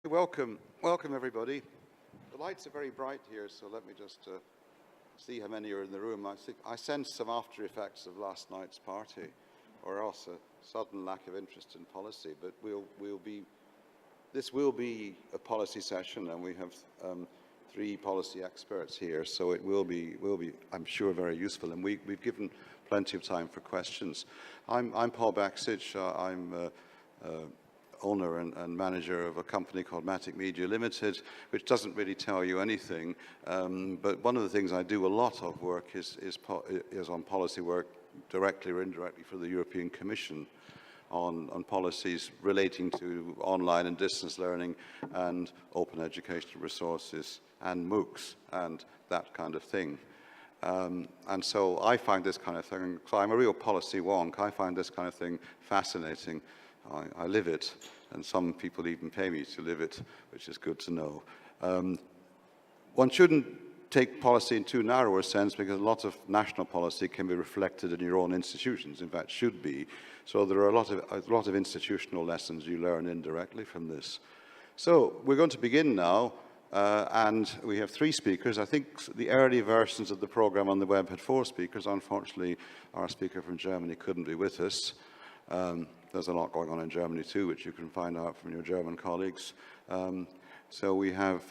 Welcome everybody. The lights are very bright here, so let me just see how many are in the room. I sense some after effects of last night's party, or else a sudden lack of interest in policy. But this will be a policy session, and we have 3 policy experts here, so it will be, I'm sure, very useful. And we've given plenty of time for questions. I'm Paul Bacsich. I'm owner and manager of a company called Matic Media Limited, which doesn't really tell you anything. But one of the things I do a lot of work is on policy work, directly or indirectly, for the European Commission on policies relating to online and distance learning and open educational resources and MOOCs and that kind of thing. And so I find this kind of thing, so I'm a real policy wonk, I find this kind of thing fascinating. I live it, and some people even pay me to live it, which is good to know. One shouldn't take policy in too narrow a sense, because a lot of national policy can be reflected in your own institutions, in fact should be. So there are a lot of institutional lessons you learn indirectly from this. So we're going to begin now, and we have 3 speakers. I think the early versions of the program on the web had 4 speakers. Unfortunately, our speaker from Germany couldn't be with us. There's a lot going on in Germany too, which you can find out from your German colleagues. So we have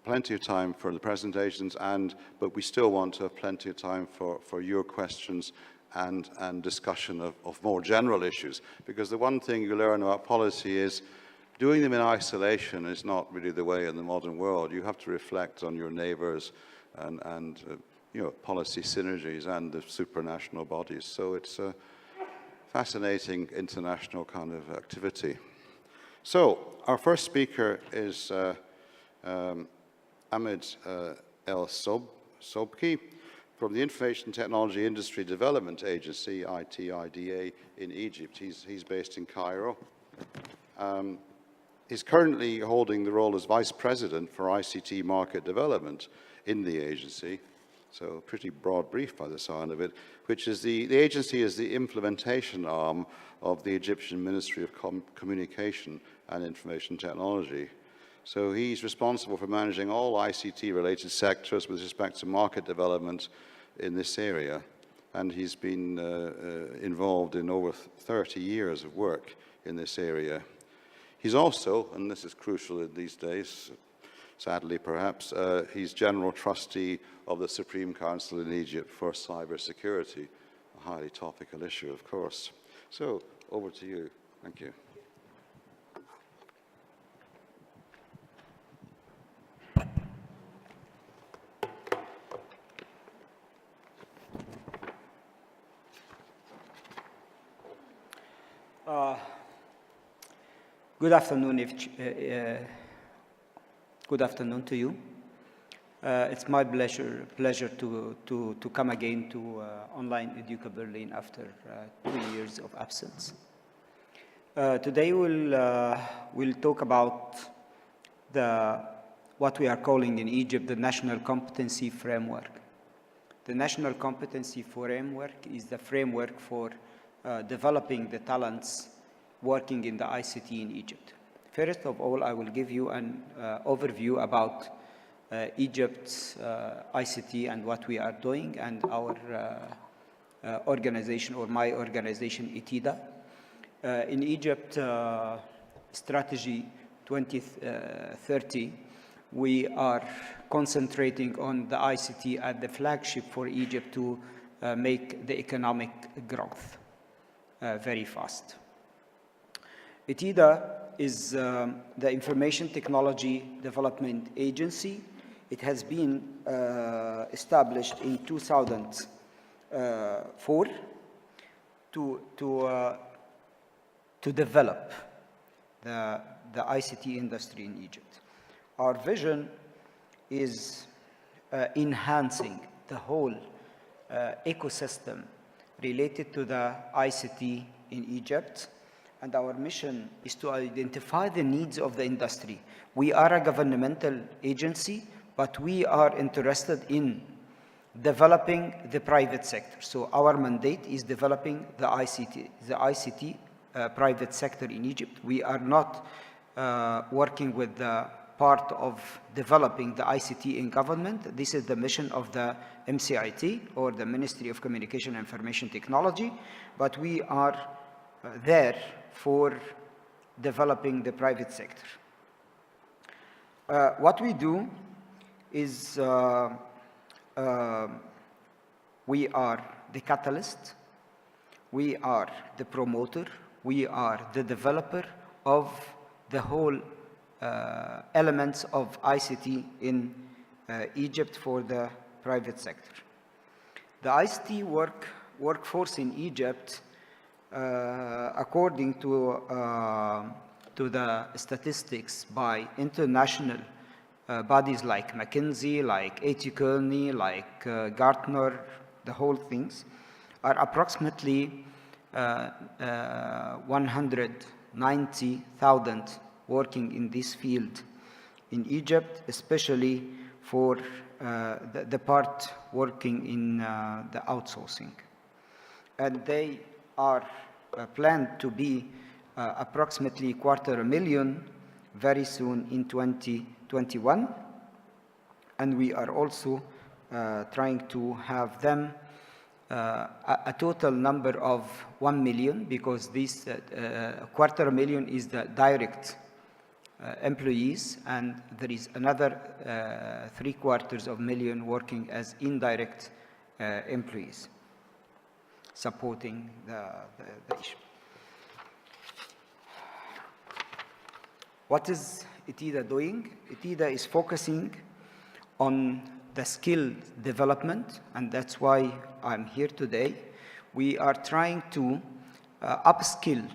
plenty of time for the presentations, but we still want to have plenty of time for your questions and discussion of more general issues. Because the one thing you learn about policy is doing them in isolation is not really the way in the modern world. You have to reflect on your neighbors and policy synergies and the supranational bodies. So it's a fascinating international kind of activity. So our first speaker is Ahmed El-Sobky from the Information Technology Industry Development Agency, ITIDA, in Egypt. He's based in Cairo. He's currently holding the role as Vice President for ICT Market Development in the agency. So a pretty broad brief by the sound of it, which is the agency is the implementation arm of the Egyptian Ministry of Communication and Information Technology. So he's responsible for managing all ICT-related sectors with respect to market development in this area. And he's been involved in over 30 years of work in this area. He's also, and this is crucial in these days, sadly perhaps, he's General Trustee of the Supreme Council in Egypt for Cybersecurity, a highly topical issue, of course. So, over to you. Thank you. Good afternoon to you. It's my pleasure to come again to Online Educa Berlin after 2 years of absence. Today we'll talk about what we are calling in Egypt the National Competency Framework. The National Competency Framework is the framework for developing the talents working in the ICT in Egypt. First of all, I will give you an overview about Egypt's ICT and what we are doing, and our organization, or my organization, ITIDA. In Egypt, Strategy 2030, we are concentrating on the ICT as the flagship for Egypt to make the economic growth very fast. ITIDA is the Information Technology Development Agency. It has been established in 2004 to develop the ICT industry in Egypt. Our vision is enhancing the whole ecosystem related to the ICT in Egypt. And our mission is to identify the needs of the industry. We are a governmental agency, but we are interested in developing the private sector. So our mandate is developing the ICT private sector in Egypt. We are not working with the part of developing the ICT in government. This is the mission of the MCIT, or the Ministry of Communication and Information Technology, but we are there for developing the private sector. What we do is we are the catalyst, we are the promoter, we are the developer of the whole elements of ICT in Egypt for the private sector. The ICT workforce in Egypt, according to the statistics by international bodies like McKinsey, like A.T. Kearney, like Gartner, the whole things, are approximately 190,000 working in this field in Egypt, especially for the part working in the outsourcing. And they are planned to be approximately 250,000 very soon in 2021. And we are also trying to have them a total number of 1 million, because this 250,000 is the direct employees, and there is another 750,000 working as indirect employees, supporting the issue. What is ITIDA doing? ITIDA is focusing on the skill development, and that's why I'm here today. We are trying to upskill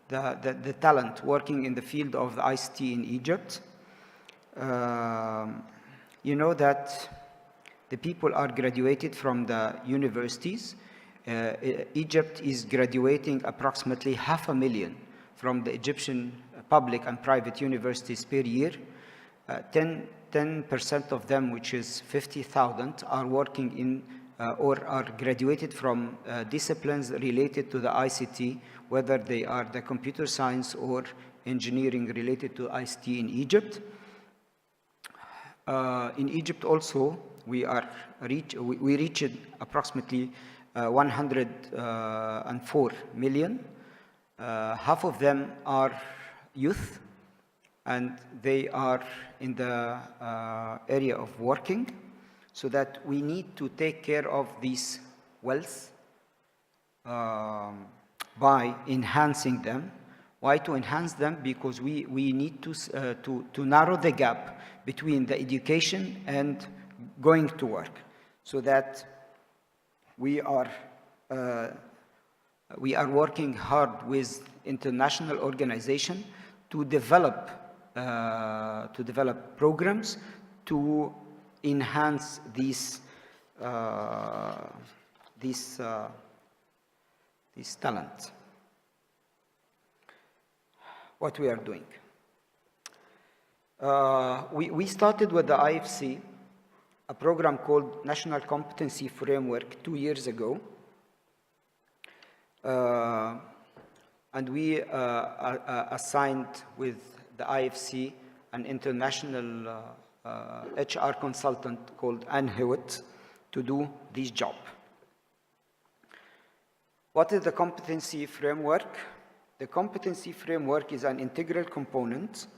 the talent working in the field of the ICT in Egypt. You know that the people are graduated from the universities. Egypt is graduating approximately 500,000 from the Egyptian public and private universities per year. 10% of them, which is 50,000, are working in or are graduated from disciplines related to the ICT, whether they are the computer science or engineering related to ICT in Egypt. In Egypt also, we reached approximately 104 million. Half of them are youth, and they are in the area of working, so that we need to take care of this wealth by enhancing them. Why to enhance them? Because we need to narrow the gap between the education and going to work, so that we are working hard with international organizations to develop programs to enhance this talent. What we are doing. We started with the IFC, a program called National Competency Framework 2 years ago. And we assigned with the IFC an international HR consultant called Ahmed to do this job. What is the competency framework? The competency framework is an integral component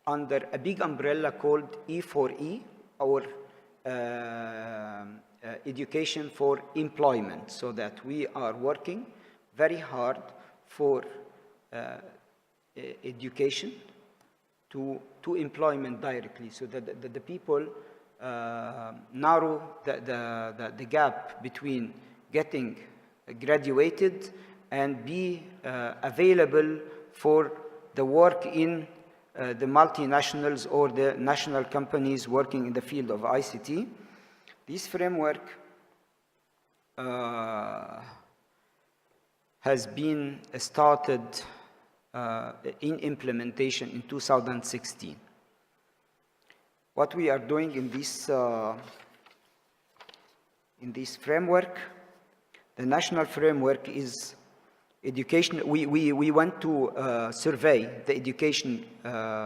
under a big umbrella called E4E, or education for employment, so that we are working very hard for education to employment directly, so that the people narrow the gap between getting graduated and be available for the work in the multinationals or the national companies working in the field of ICT. This framework has been started in implementation in 2016. What we are doing in this framework, the national framework is education, we went to survey the education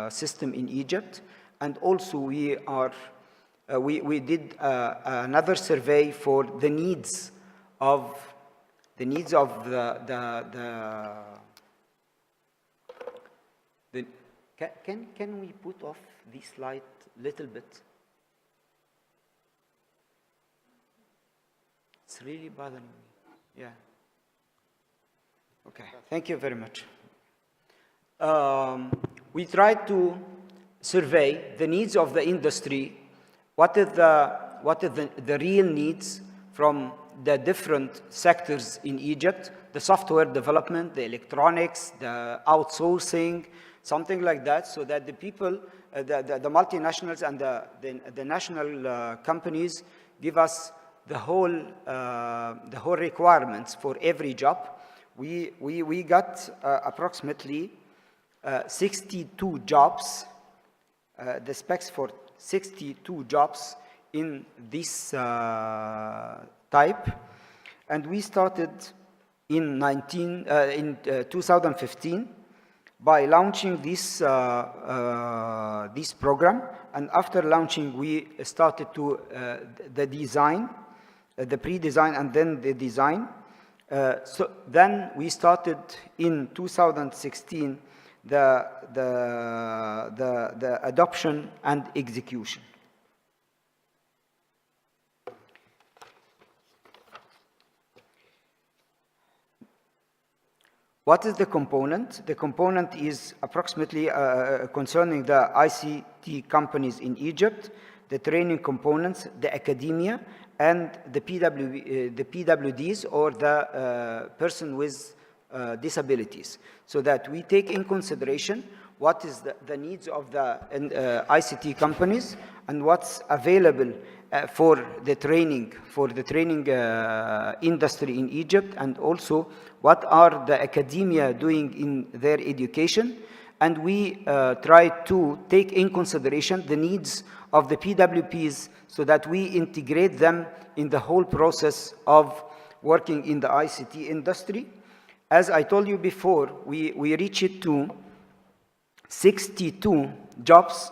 system in Egypt, and also we did another survey for the needs of can we put off this slide a little bit? It's really bothering me. Yeah. Okay, thank you very much. We tried to survey the needs of the industry. What is the real needs from the different sectors in Egypt? The software development, the electronics, the outsourcing, something like that, so that the people, the multinationals and the national companies give us the whole requirements for every job. We got approximately 62 jobs, the specs for 62 jobs in this type, and we started in 2015 by launching this program, and after launching we started to the design, the pre-design and then the design. So then we started in 2016 the adoption and execution. What is the component? The component is approximately concerning the ICT companies in Egypt, the training components, the academia, and the PWDs, or the person with disabilities, so that we take in consideration what is the needs of the ICT companies and what's available for the training industry in Egypt, and also what are the academia doing in their education. And we try to take in consideration the needs of the PWPs so that we integrate them in the whole process of working in the ICT industry. As I told you before, we reached to 62 jobs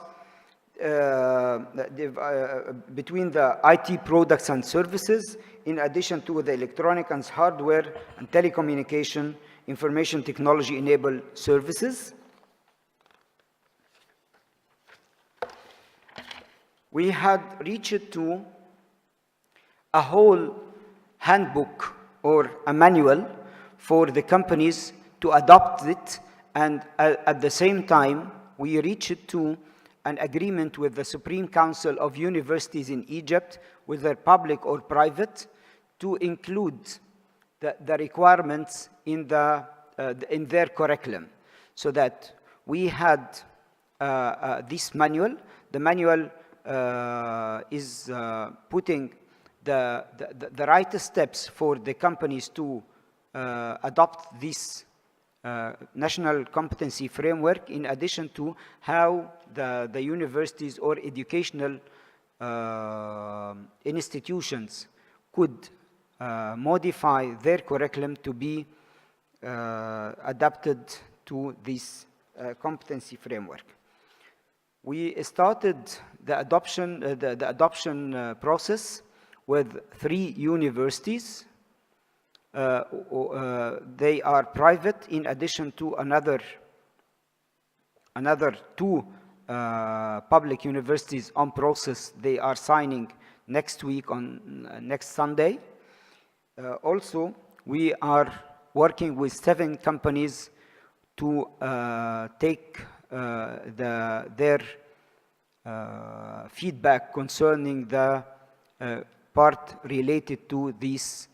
between the IT products and services, in addition to the electronic and hardware and telecommunication, information technology enabled services. We had reached to a whole handbook or a manual for the companies to adopt it, and at the same time we reached to an agreement with the Supreme Council of Universities in Egypt, whether public or private, to include the requirements in their curriculum, so that we had this manual. The manual is putting the right steps for the companies to adopt this national competency framework, in addition to how the universities or educational institutions could modify their curriculum to be adapted to this competency framework. We started the adoption process with 3 universities. They are private, in addition to another 2 public universities on process. They are signing next week on next Sunday. Also, we are working with 7 companies to take their feedback concerning the part related to this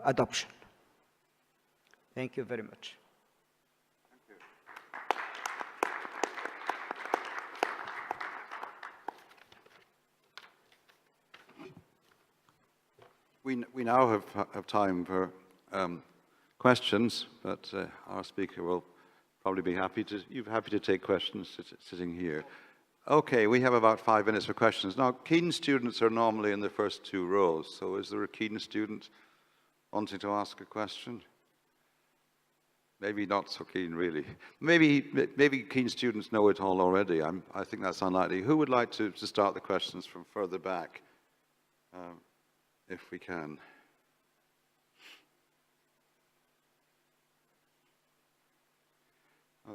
adoption. Thank you very much. Thank you. We now have time for questions, but our speaker will probably be happy to take questions sitting here. Okay, we have about 5 minutes for questions. Now, keen students are normally in the first 2 rows, so is there a keen student wanting to ask a question? maybe not so keen, really. Maybe keen students know it all already. I think that's unlikely. Who would like to start the questions from further back, if we can?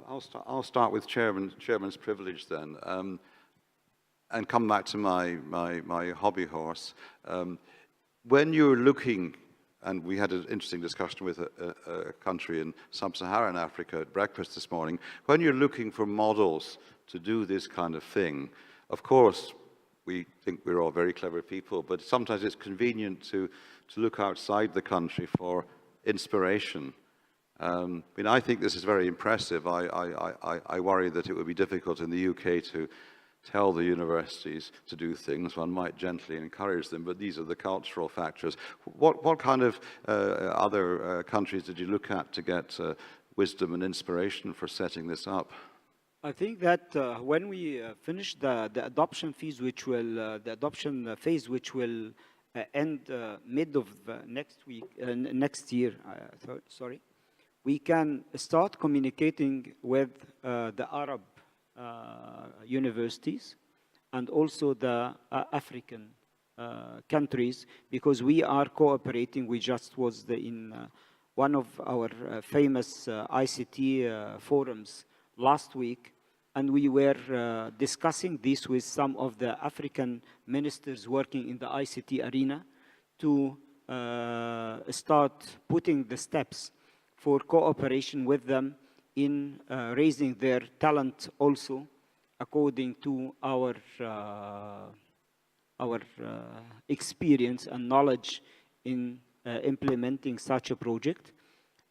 I'll start with chairman's privilege then, and come back to my hobby horse. When you're looking, and we had an interesting discussion with a country in sub-Saharan Africa at breakfast this morning, when you're looking for models to do this kind of thing, of course, we think we're all very clever people, but sometimes it's convenient to look outside the country for inspiration. I think this is very impressive. I worry that it would be difficult in the UK to tell the universities to do things. One might gently encourage them, but these are the cultural factors. What kind of other countries did you look at to get wisdom and inspiration for setting this up? I think that when we finish the adoption phase, which will end mid of next year, sorry, we can start communicating with the Arab universities and also the African countries, because we are cooperating. We just was in one of our famous ICT forums last week, and we were discussing this with some of the African ministers working in the ICT arena to start putting the steps for cooperation with them in raising their talent also according to our experience and knowledge in implementing such a project.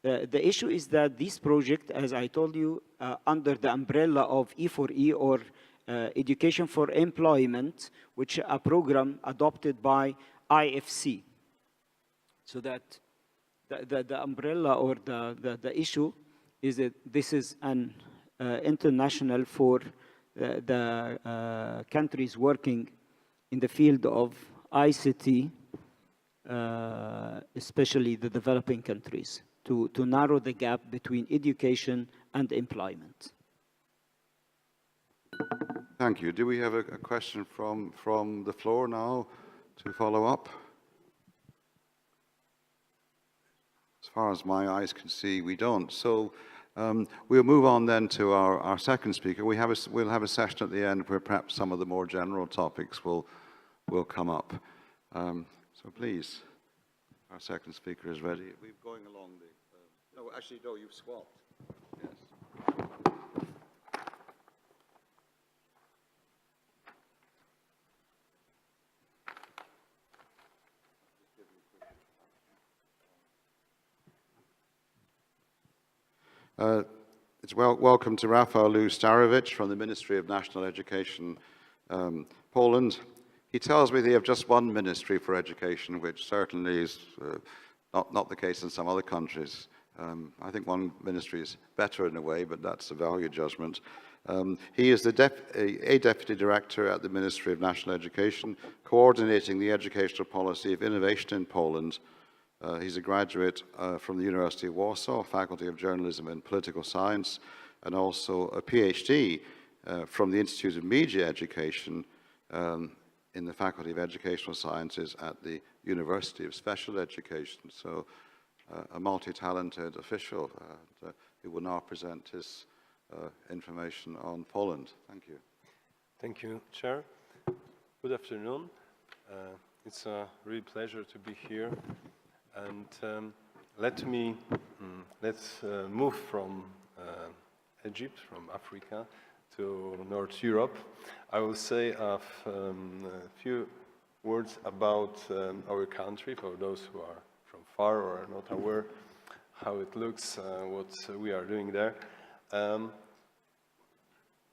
The issue is that this project, as I told you, under the umbrella of E4E, or Education for Employment, which is a program adopted by IFC. So that the umbrella or the issue is that this is an international for the countries working in the field of ICT, especially the developing countries, to narrow the gap between education and employment. Thank you. Do we have a question from the floor now to follow up? As far as my eyes can see, we don't. So we'll move on then to our second speaker. We'll have a session at the end where perhaps some of the more general topics will come up. So please, our second speaker is ready. We're going along the... no, actually, no, you've swapped. Yes. It's welcome to Rafal Lew-Starowicz from the Ministry of National Education, Poland. He tells me they have just one ministry for education, which certainly is not the case in some other countries. I think one ministry is better in a way, but that's a value judgment. He is a Deputy Director at the Ministry of National Education, coordinating the educational policy of innovation in Poland. He's a graduate from the University of Warsaw, Faculty of Journalism and Political Science, and also a PhD from the Institute of Media Education in the Faculty of Educational Sciences at the University of Special Education. So a multi-talented official who will now present his information on Poland. Thank you. Thank you, Chair. Good afternoon. It's a real pleasure to be here. And let's move from Egypt, from Africa, to North Europe. I will say a few words about our country for those who are from far or are not aware how it looks, what we are doing there.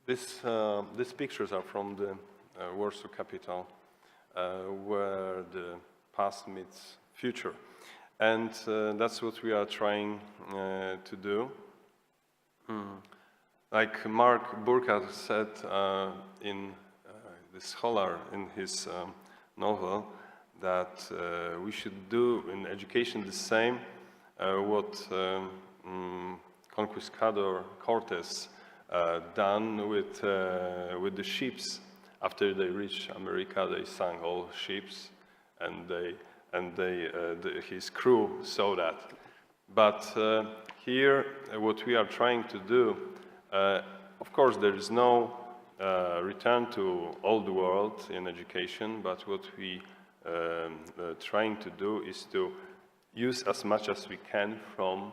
These pictures are from the Warsaw capital, where the past meets future. And that's what we are trying to do. Like Mark Burkhardt said in the scholar in his novel, that we should do in education the same what conquistador Cortes done with the ships. After they reached America, they sank all ships, and his crew saw that. But here, what we are trying to do, of course, there is no return to old world in education, but what we trying to do is to use as much as we can from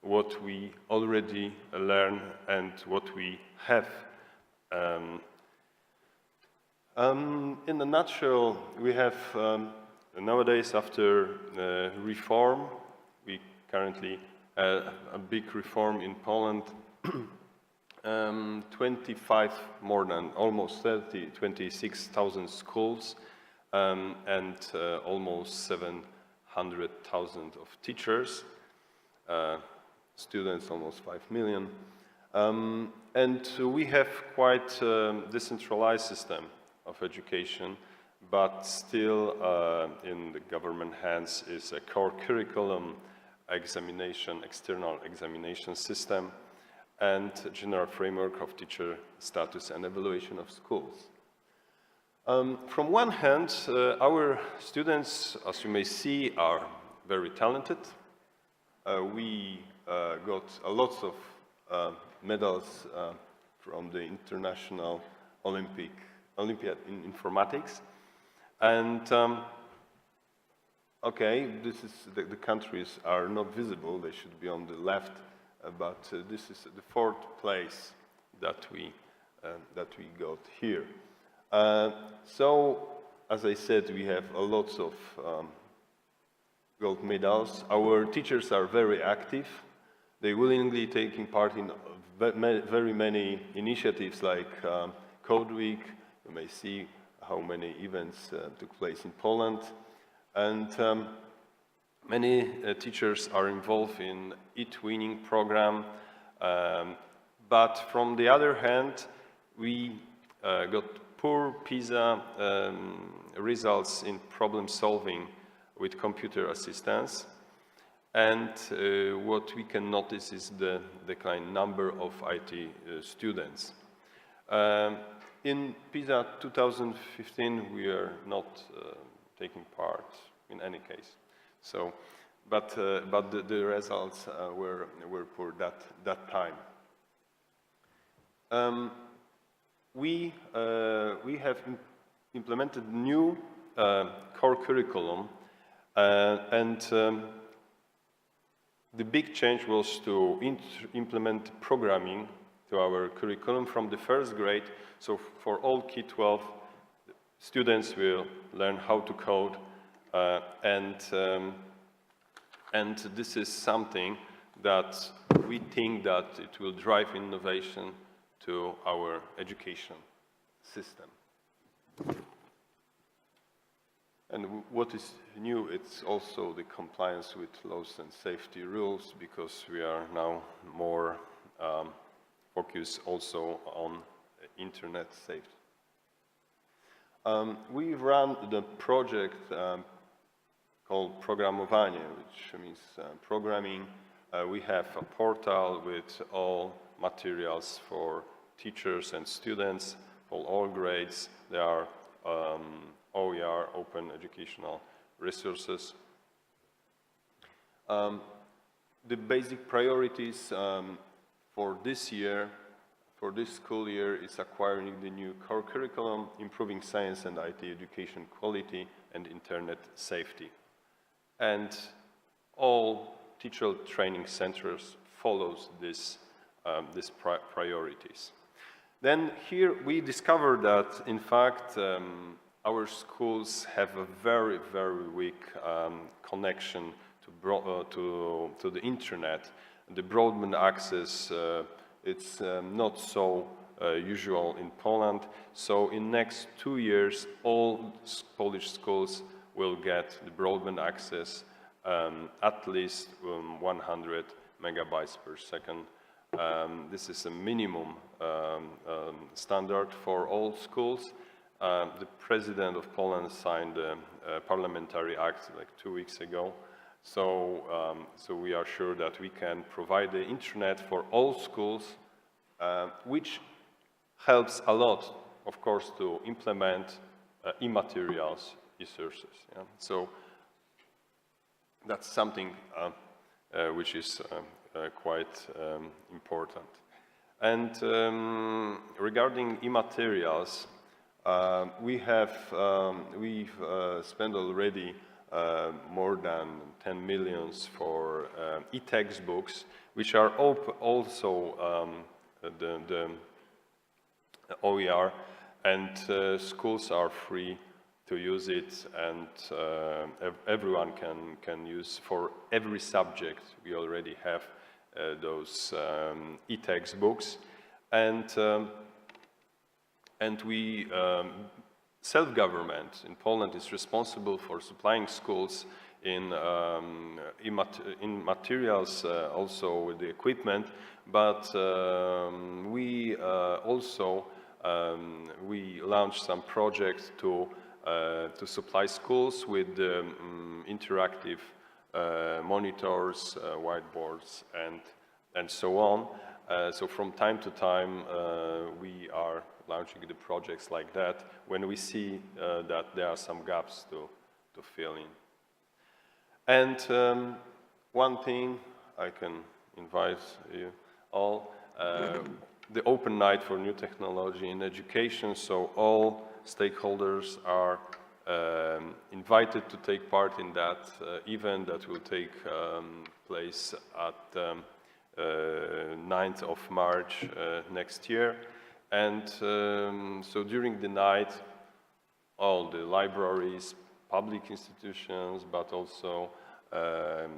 what we already learn and what we have. In a nutshell, we have nowadays, after reform, we currently a big reform in Poland. 25, more than almost 26,000 schools, and almost 700,000 of teachers, students almost 5 million. And we have quite a decentralized system of education, but still in the government hands is a core curriculum, examination, external examination system, and general framework of teacher status and evaluation of schools. From one hand, our students, as you may see, are very talented. We got a lot of medals from the International Olympiad in informatics. And okay, this is the countries are not visible, they should be on the left. But this is the 4th place that we got here. So, as I said, we have a lot of gold medals. Our teachers are very active. They willingly taking part in very many initiatives like Code Week. You may see how many events took place in Poland. And many teachers are involved in e-twinning program, but from the other hand, we got poor Pisa results in problem solving with computer assistance, and what we can notice is the decline number of IT students. In Pisa 2015, we are not taking part in any case. So, but the results were poor that time. We have implemented new core curriculum, and the big change was to implement programming to our curriculum from the 1st grade. So for all K-12 students will learn how to code. And this is something that we think that it will drive innovation to our education system. And what is new, it's also the compliance with laws and safety rules, because we are now more focused also on internet safety. We run the project called Programowanie, which means programming. We have a portal with all materials for teachers and students for all grades. There are OER, Open Educational Resources. The basic priorities for this year, for this school year, is acquiring the new core curriculum, improving science and IT education quality, and internet safety. And all teacher training centers follows these priorities. Then here we discovered that, in fact, our schools have a very, very weak connection to the internet. The broadband access, it's not so usual in Poland. So in next 2 years, all Polish schools will get the broadband access at least 100 megabytes per second. This is a minimum standard for all schools. The President of Poland signed a parliamentary act like 2 weeks ago. So, so we are sure that we can provide the internet for all schools, which helps a lot, of course, to implement e-materials, e-sources. Yeah? So that's something which is quite important. And regarding e-materials, we've spent already more than 10 millions for e-textbooks, which are also the OER, and schools are free to use it, and everyone can use for every subject. We already have those e-textbooks, and we self-government in Poland is responsible for supplying schools in materials, also with the equipment, but we also we launched some projects to supply schools with interactive monitors, whiteboards, and so on. So from time to time, we are launching the projects like that when we see that there are some gaps to fill in. And one thing I can invite you all, the open night for new technology in education, so all stakeholders are invited to take part in that event that will take place at 9th of March next year. And so during the night, all the libraries, public institutions, but also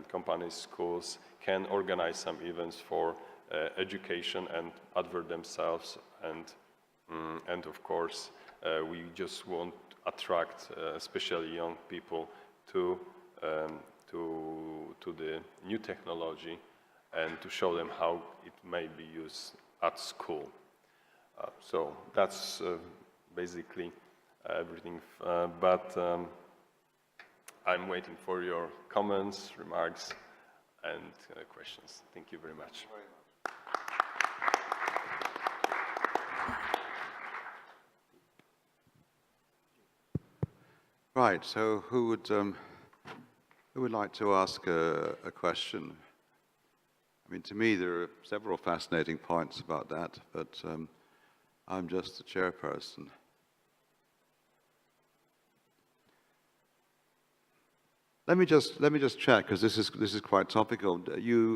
companies, schools can organize some events for education and advert themselves, and of course we just want to attract especially young people to the new technology and to show them how it may be used at school. So that's basically everything, but I'm waiting for your comments, remarks, and questions. Thank you very much. Right, so who would like to ask a question? I mean, to me, there are several fascinating points about that, but I'm just the chairperson. Let me just check, because this is quite topical.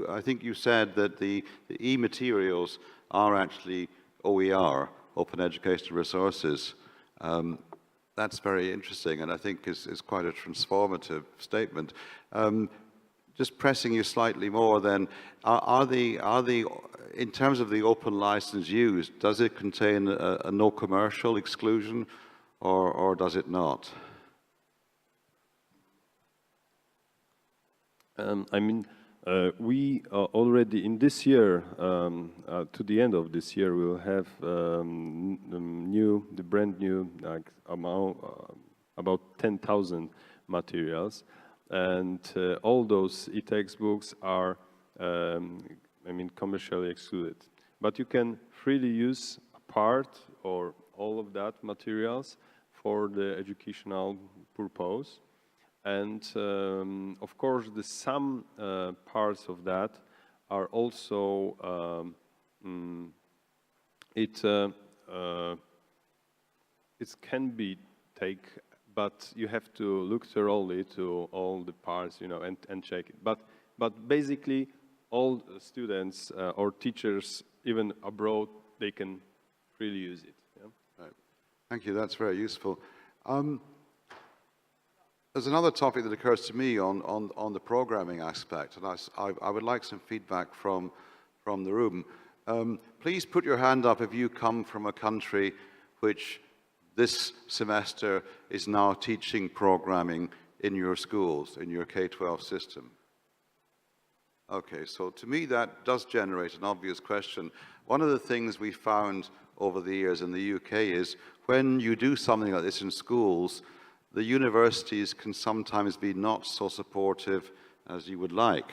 I think you said that the e-materials are actually OER, Open Educational Resources. That's very interesting, and I think is quite a transformative statement. Just pressing you slightly more, then, are the in terms of the open license used, does it contain a no commercial exclusion, or does it not? I mean, we already in this year, to the end of this year, we'll have the brand new amount, about 10,000 materials, and all those e-textbooks are, I mean, commercially excluded. But you can freely use a part or all of that materials for the educational purpose. And of course, some parts of that are also it can be taken, but you have to look thoroughly to all the parts, you know, and check it. But basically, all students or teachers, even abroad, they can freely use it. Yeah? Right. Thank you. That's very useful. There's another topic that occurs to me on the programming aspect, and I would like some feedback from the room. Please put your hand up if you come from a country which this semester is now teaching programming in your schools, in your K-12 system. Okay, so to me that does generate an obvious question. One of the things we found over the years in the UK is when you do something like this in schools, the universities can sometimes be not so supportive as you would like.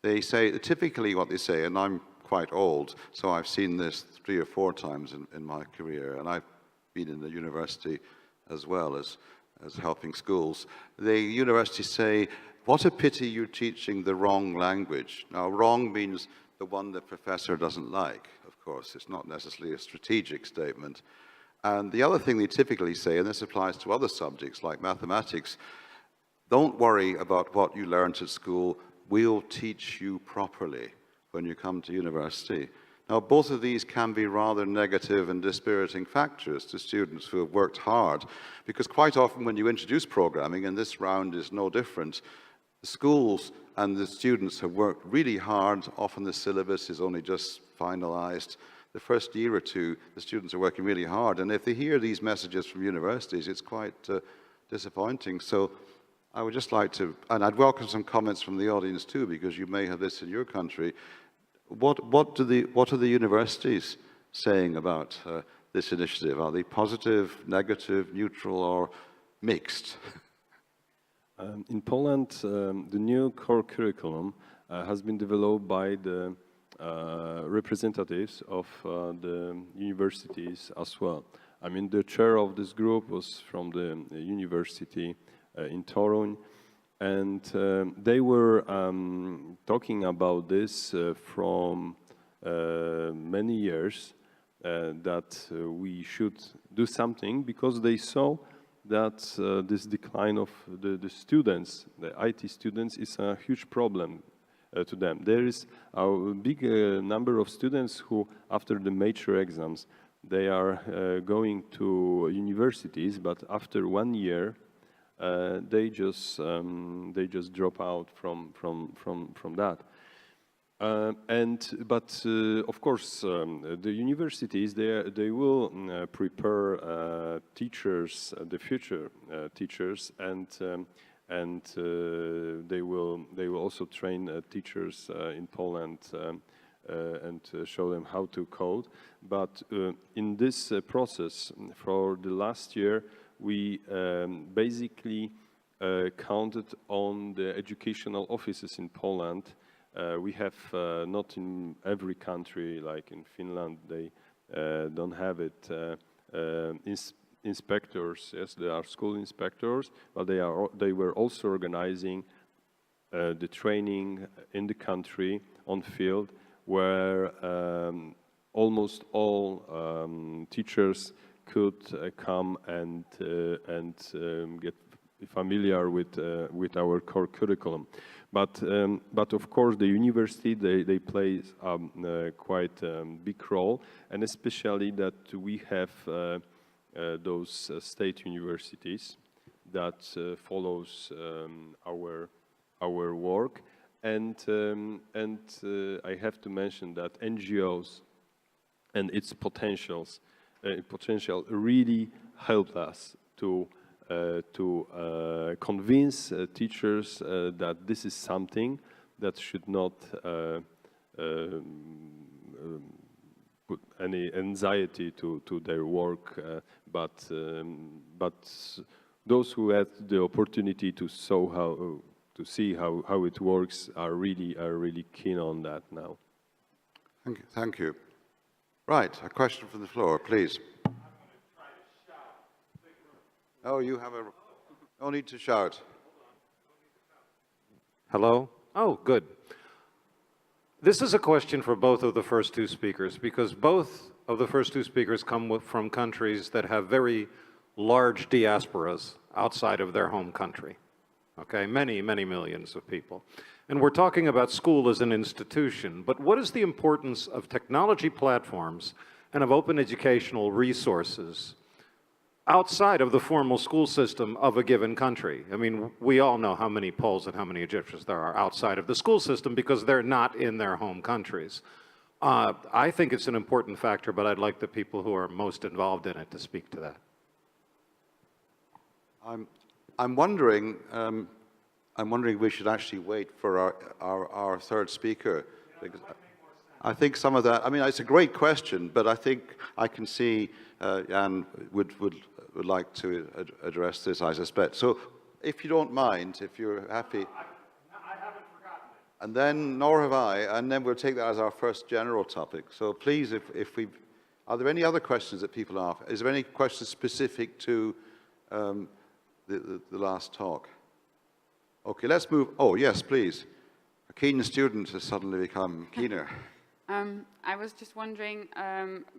They say, typically what they say, and I'm quite old, so I've seen this 3 or 4 times in my career, and I've been in the university as well as helping schools. The universities say, what a pity you're teaching the wrong language. Now, wrong means the one the professor doesn't like, of course. It's not necessarily a strategic statement. And the other thing they typically say, and this applies to other subjects like mathematics, don't worry about what you learned at school. We'll teach you properly when you come to university. Now, both of these can be rather negative and dispiriting factors to students who have worked hard, because quite often when you introduce programming, and this round is no different, the schools and the students have worked really hard. Often the syllabus is only just finalized. The first year or two, the students are working really hard, and if they hear these messages from universities, it's quite disappointing. So I would just like to, and I'd welcome some comments from the audience too, because you may have this in your country. What are the universities saying about this initiative? Are they positive, negative, neutral, or mixed? In Poland, the new core curriculum has been developed by the representatives of the universities as well. I mean, the chair of this group was from the university in Toruń, and they were talking about this from many years, that we should do something, because they saw that this decline of the students, the IT students, is a huge problem to them. There is a big number of students who, after the major exams, they are going to universities, but after 1 year, they just drop out from that. But of course, the universities, they will prepare teachers, the future teachers, and they will also train teachers in Poland and show them how to code. But in this process, for the last year, we basically counted on the educational offices in Poland. We have not in every country, like in Finland, they don't have it. Inspectors, yes, there are school inspectors, but they were also organizing the training in the country on field, where almost all teachers could come and get familiar with our core curriculum. But of course, the university, they play quite a big role, and especially that we have those state universities that follows our work, and I have to mention that NGOs and its potential really helped us to convince teachers that this is something that should not put any anxiety to their work, but those who had the opportunity to see how it works are really keen on that now. Thank you. Right, a question from the floor, please. Oh, you have no need to shout. Hello? Oh, good. This is a question for both of the first 2 speakers, because both of the first 2 speakers come from countries that have very large diasporas outside of their home country. Okay, many, many millions of people. And we're talking about school as an institution, but what is the importance of technology platforms and of open educational resources outside of the formal school system of a given country? I mean, we all know how many Poles and how many Egyptians there are outside of the school system because they're not in their home countries. I think it's an important factor, but I'd like the people who are most involved in it to speak to that. I'm wondering if we should actually wait for our third speaker. Because I think some of that, I mean, it's a great question, but I think I can see Jan would like to address this, I suspect. So if you don't mind, if you're happy. I haven't And then, nor have I, and then we'll take that as our first general topic. So please, are there any other questions that people have? Is there any questions specific to the last talk? Okay, let's move. Oh, yes, please. A keen student has suddenly become keener. I was just wondering,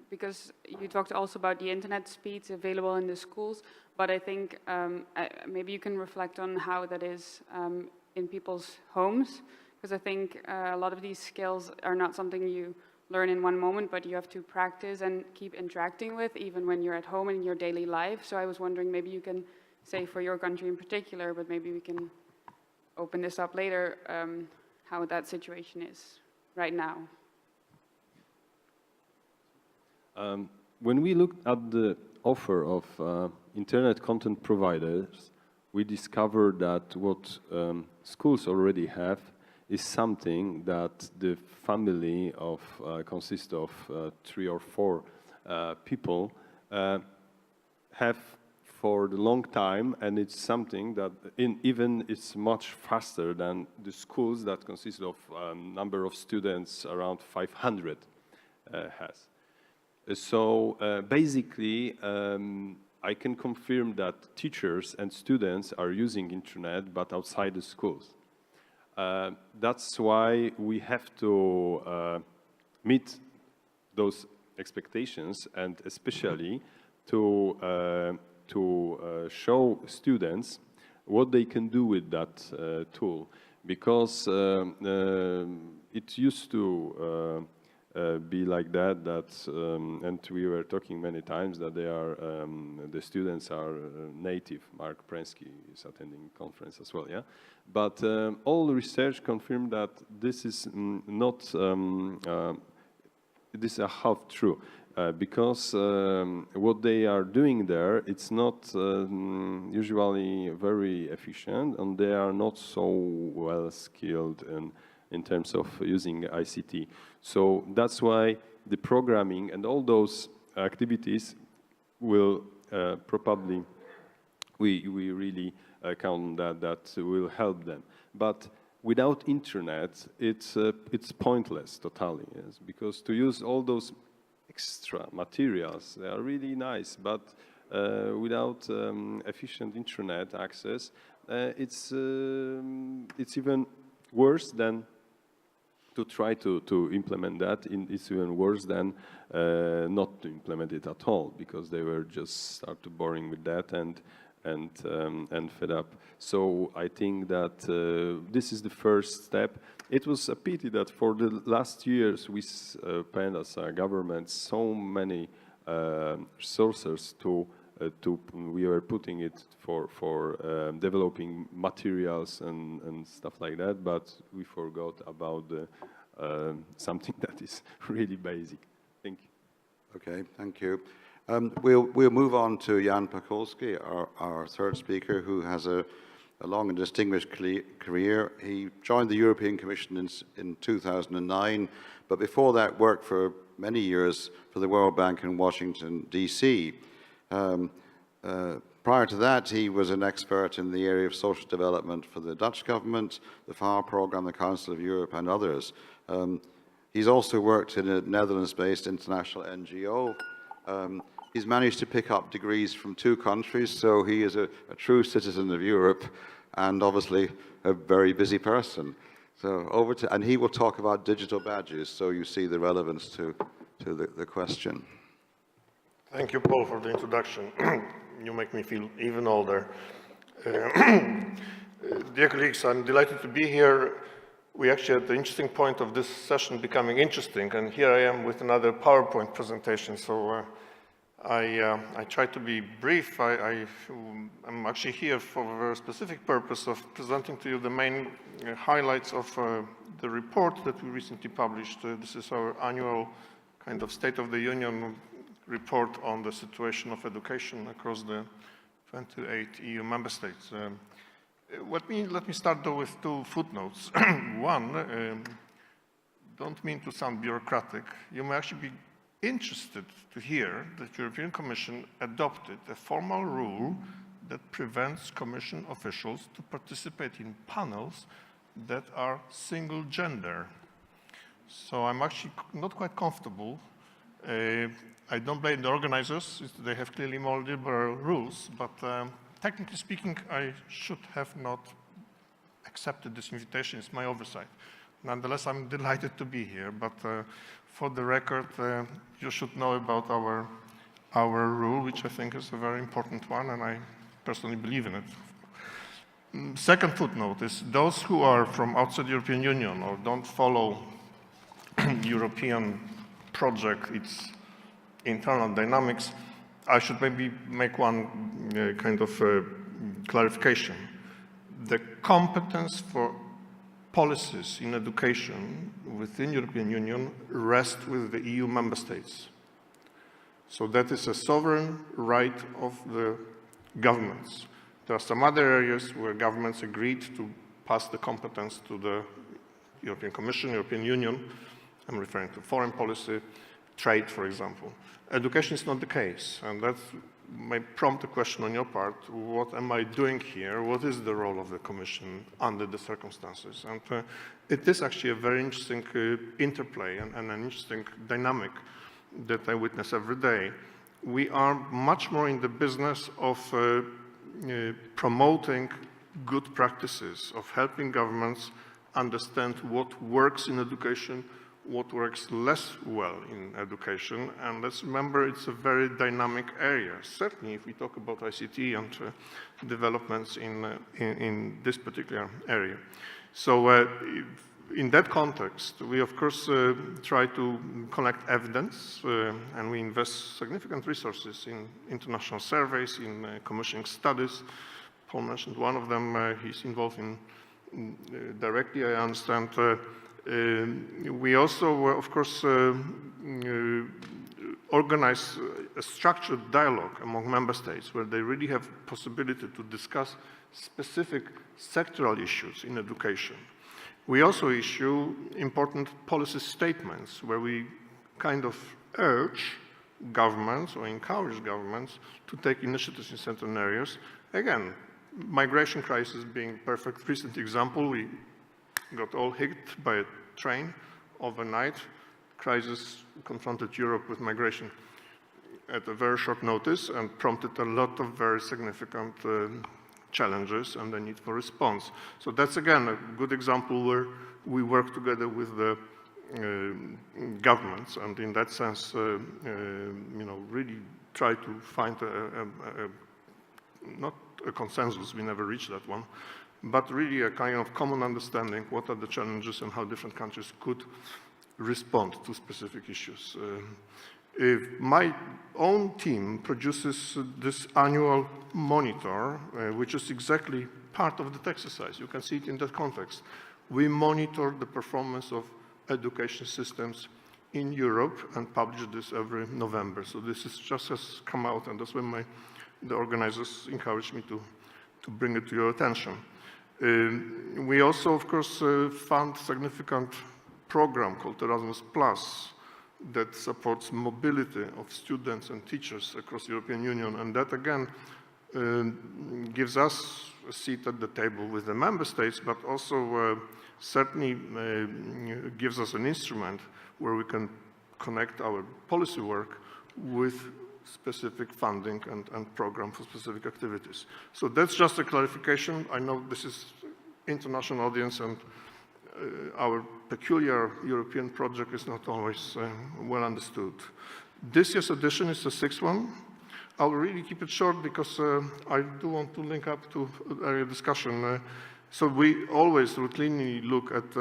because you talked also about the internet speeds available in the schools, but I think maybe you can reflect on how that is in people's homes, because I think a lot of these skills are not something you learn in one moment, but you have to practice and keep interacting with, even when you're at home in your daily life. So I was wondering, maybe you can say for your country in particular, but maybe we can open this up later, how that situation is right now. When we looked at the offer of internet content providers, we discovered that what schools already have is something that the family of consists of 3 or 4 people have for the long time, and it's something that even it's much faster than the schools that consist of number of students around 500 has. So basically, I can confirm that teachers and students are using internet, but outside the schools. That's why we have to meet those expectations, and especially to show students what they can do with that tool, because it used to be like that, and we were talking many times that they are, the students are native. Mark Prensky is attending conference as well, yeah? But all the research confirmed that this is not, this is half true. Because what they are doing there, it's not usually very efficient, and they are not so well skilled in terms of using ICT. So that's why the programming and all those activities will probably, we really count on that will help them. But without internet, it's pointless totally, yes? Because to use all those extra materials, they are really nice, but without efficient internet access, it's even worse than to try to implement that. It's even worse than not to implement it at all, because they were just start to boring with that and fed up. So I think that this is the first step. It was a pity that for the last years we spent as a government so many resources we were putting it for developing materials and stuff like that, but we forgot about something that is really basic. Thank you. Okay, thank you. We'll move on to Jan Pakulski, our third speaker, who has a long and distinguished career. He joined the European Commission in 2009, but before that worked for many years for the World Bank in Washington, D.C. Prior to that, he was an expert in the area of social development for the Dutch government, the FAR program, the Council of Europe, and others. He's also worked in a Netherlands-based international NGO. He's managed to pick up degrees from 2 countries, so he is a true citizen of Europe, and obviously a very busy person. So and he will talk about digital badges, so you see the relevance to the question. Thank you, Paul, for the introduction. You make me feel even older. Dear colleagues, I'm delighted to be here. We actually had the interesting point of this session becoming interesting, and here I am with another PowerPoint presentation. So I try to be brief. I'm actually here for a very specific purpose of presenting to you the main highlights of the report that we recently published. This is our annual kind of State of the Union report on the situation of education across the 28 EU member states. Let me start though with 2 footnotes. One, don't mean to sound bureaucratic. You may actually be interested to hear that the European Commission adopted a formal rule that prevents Commission officials to participate in panels that are single gender. So I'm actually not quite comfortable. I don't blame the organizers. They have clearly more liberal rules, but technically speaking, I should have not accepted this invitation. It's my oversight. Nonetheless, I'm delighted to be here, but for the record, you should know about our rule, which I think is a very important one, and I personally believe in it. Second footnote is those who are from outside the European Union or don't follow European project, its internal dynamics, I should maybe make one kind of clarification. The competence for policies in education within European Union rest with the EU member states. So that is a sovereign right of the governments. There are some other areas where governments agreed to pass the competence to the European Commission, European Union. I'm referring to foreign policy, trade, for example. Education is not the case, and that may prompt a question on your part: what am I doing here? What is the role of the Commission under the circumstances? And it is actually a very interesting interplay and an interesting dynamic that I witness every day. We are much more in the business of promoting good practices, of helping governments understand what works in education, what works less well in education, and let's remember it's a very dynamic area. Certainly if we talk about ICT and developments in this particular area. So in that context, we of course try to collect evidence and we invest significant resources in international surveys, in commissioning studies. Paul mentioned one of them, he's involved in directly, I understand. We also, of course, organize a structured dialogue among member states where they really have possibility to discuss specific sectoral issues in education. We also issue important policy statements where we kind of urge governments or encourage governments to take initiatives in certain areas. Again, migration crisis being a perfect recent example. We got all hit by a train overnight. Crisis confronted Europe with migration at a very short notice and prompted a lot of very significant challenges and the need for response. So that's again a good example where we work together with the governments, and in that sense, really try to find not a consensus, we never reached that one, but really a kind of common understanding what are the challenges and how different countries could respond to specific issues. My own team produces this annual monitor, which is exactly part of that exercise. You can see it in that context. We monitor the performance of education systems in Europe and publish this every November. So this is just has come out, and that's when the organizers encouraged me to bring it to your attention. We also, of course, fund significant program called Erasmus+, that supports mobility of students and teachers across the European Union. And that, again, gives us a seat at the table with the member states, but also certainly gives us an instrument where we can connect our policy work with specific funding and program for specific activities. So that's just a clarification. I know this is international audience, and our peculiar European project is not always well understood. This year's edition is the 6th one. I'll really keep it short because I do want to link up to area discussion. So we always routinely look at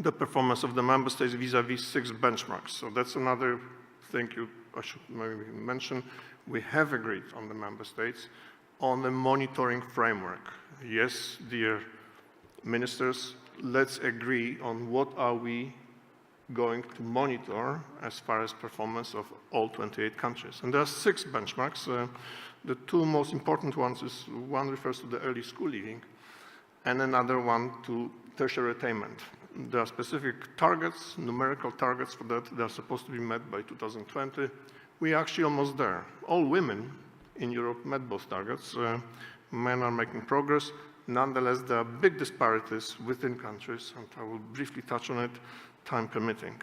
the performance of the member states vis-a-vis 6 benchmarks. So that's another thing I should maybe mention. We have agreed on the member states on the monitoring framework. Yes, dear ministers, let's agree on what are we going to monitor as far as performance of all 28 countries. And there are 6 benchmarks. The 2 most important ones is one refers to the early school leaving and another one to tertiary attainment. There are specific targets, numerical targets for that. They are supposed to be met by 2020. We are actually almost there. All women in Europe met both targets. Men are making progress. Nonetheless, there are big disparities within countries, and I will briefly touch on it, time permitting.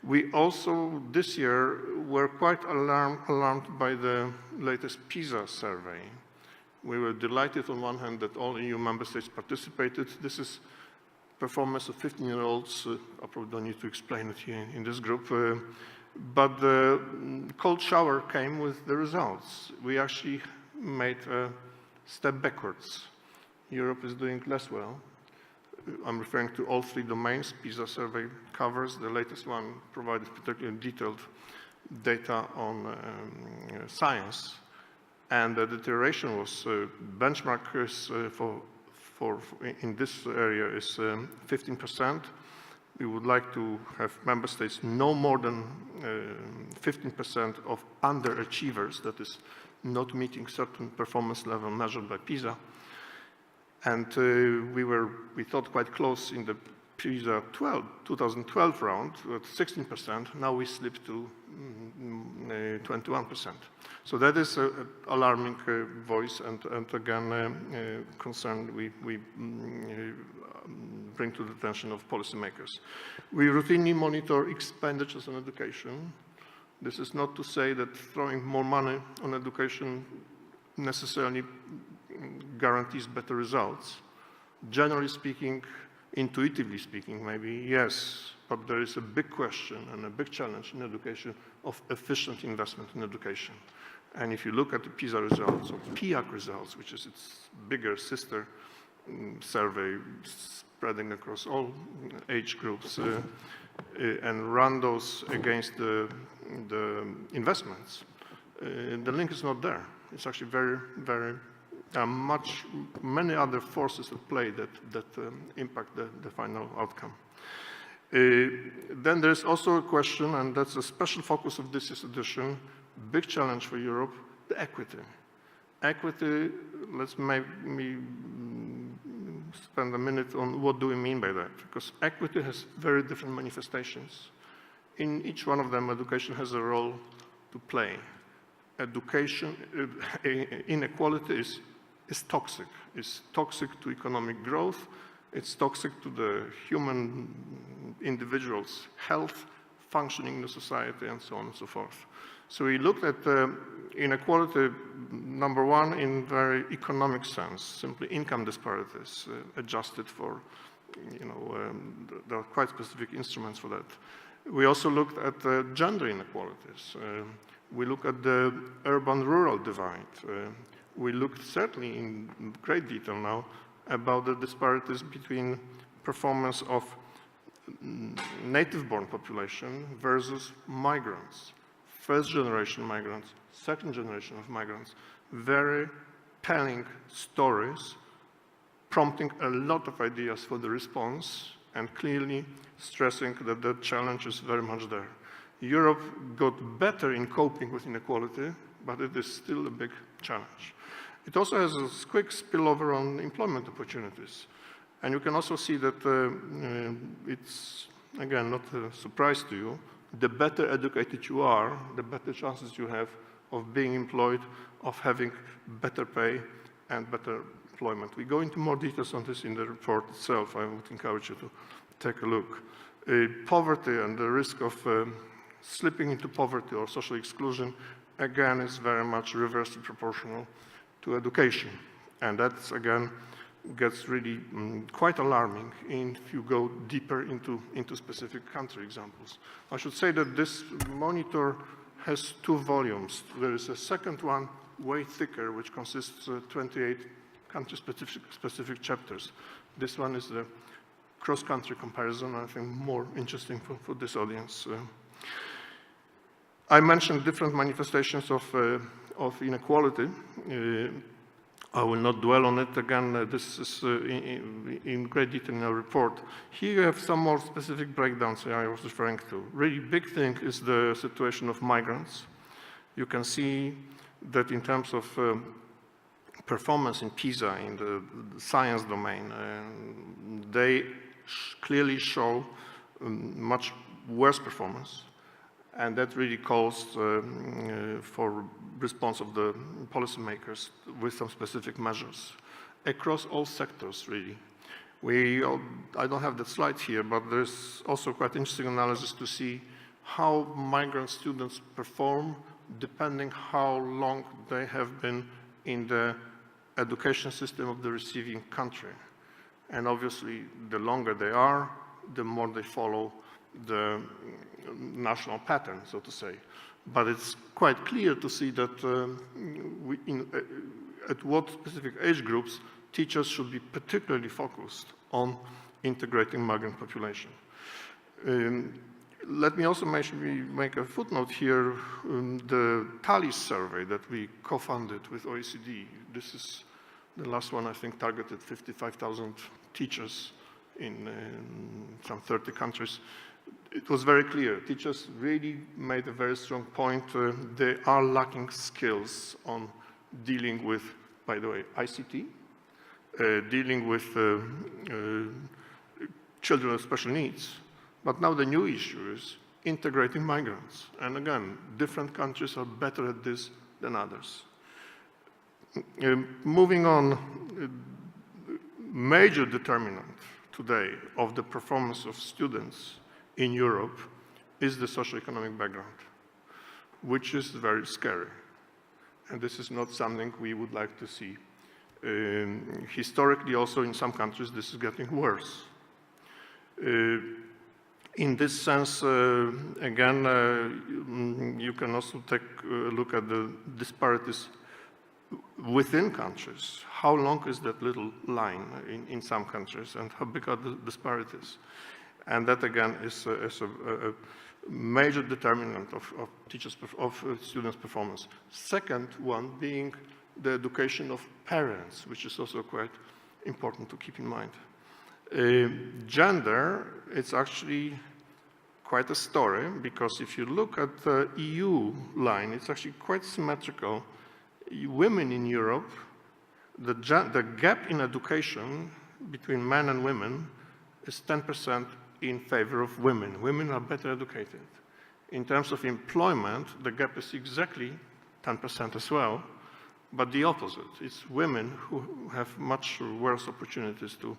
We also, this year, were quite alarmed by the latest Pisa survey. We were delighted on one hand that all EU member states participated. This is performance of 15-year-olds. I probably don't need to explain it here in this group. But the cold shower came with the results. We actually made a step backwards. Europe is doing less well. I'm referring to all three domains Pisa survey covers. The latest one provided particularly detailed data on science. And the deterioration was, benchmark is in this area is 15%. We would like to have member states no more than 15% of underachievers, that is not meeting certain performance level measured by Pisa. And we thought quite close in the Pisa 2012 round at 16%. Now we slipped to 21%. So that is an alarming voice, and again, concern we bring to the attention of policymakers. We routinely monitor expenditures on education. This is not to say that throwing more money on education necessarily guarantees better results. Generally speaking, intuitively speaking, maybe yes, but there is a big question and a big challenge in education of efficient investment in education. And if you look at the Pisa results or PIAC results, which is its bigger sister survey spreading across all age groups, and run those against the investments, the link is not there. It's actually very many other forces at play that impact the final outcome. Then there's also a question, and that's a special focus of this edition, big challenge for Europe, the equity. Equity, let's maybe spend a minute on what do we mean by that, because equity has very different manifestations. In each one of them, education has a role to play. Education, inequality is toxic. It's toxic to economic growth. It's toxic to the human individual's health, functioning in the society, and so on and so forth. So we looked at inequality, number one, in very economic sense, simply income disparities, adjusted for, there are quite specific instruments for that. We also looked at gender inequalities. We look at the urban-rural divide. We looked certainly in great detail now about the disparities between performance of native-born population versus migrants, first-generation migrants, second generation of migrants. Very telling stories, prompting a lot of ideas for the response, and clearly stressing that the challenge is very much there. Europe got better in coping with inequality, but it is still a big challenge. It also has a quick spillover on employment opportunities. And you can also see that it's, again, not a surprise to you, the better educated you are, the better chances you have of being employed, of having better pay and better employment. We go into more details on this in the report itself. I would encourage you to take a look. Poverty and the risk of slipping into poverty or social exclusion, again, is very much reversely proportional to education. And that's, again, gets really quite alarming if you go deeper into specific country examples. I should say that this monitor has two volumes. There is a second one, way thicker, which consists of 28 country-specific chapters. This one is the cross-country comparison, I think more interesting for this audience. I mentioned different manifestations of inequality. I will not dwell on it again. This is in great detail in our report. Here you have some more specific breakdowns I was referring to. Really big thing is the situation of migrants. You can see that in terms of performance in Pisa, in the science domain, they clearly show much worse performance. And that really calls for response of the policymakers with some specific measures. across all sectors, really. I don't have the slide here, but there's also quite interesting analysis to see how migrant students perform depending how long they have been in the education system of the receiving country. And obviously, the longer they are, the more they follow the national pattern, so to say. But it's quite clear to see that at what specific age groups teachers should be particularly focused on integrating migrant population. Let me also make a footnote here. The TALIS survey that we co-funded with OECD, this is the last one, I think, targeted 55,000 teachers in some 30 countries. It was very clear. Teachers really made a very strong point. They are lacking skills on dealing with, by the way, ICT, dealing with children with special needs. But now the new issue is integrating migrants. And again, different countries are better at this than others. Moving on, major determinant today of the performance of students in Europe is the socio-economic background, which is very scary. And this is not something we would like to see. Historically, also in some countries, this is getting worse. In this sense, again, you can also take a look at the disparities within countries. How long is that little line in some countries, and how big are the disparities? And that, again, is a major determinant of students' performance. Second one being the education of parents, which is also quite important to keep in mind. Gender, it's actually quite a story, because if you look at the EU line, it's actually quite symmetrical. Women in Europe, the gap in education between men and women is 10% in favor of women. Women are better educated. In terms of employment, the gap is exactly 10% as well, but the opposite. It's women who have much worse opportunities to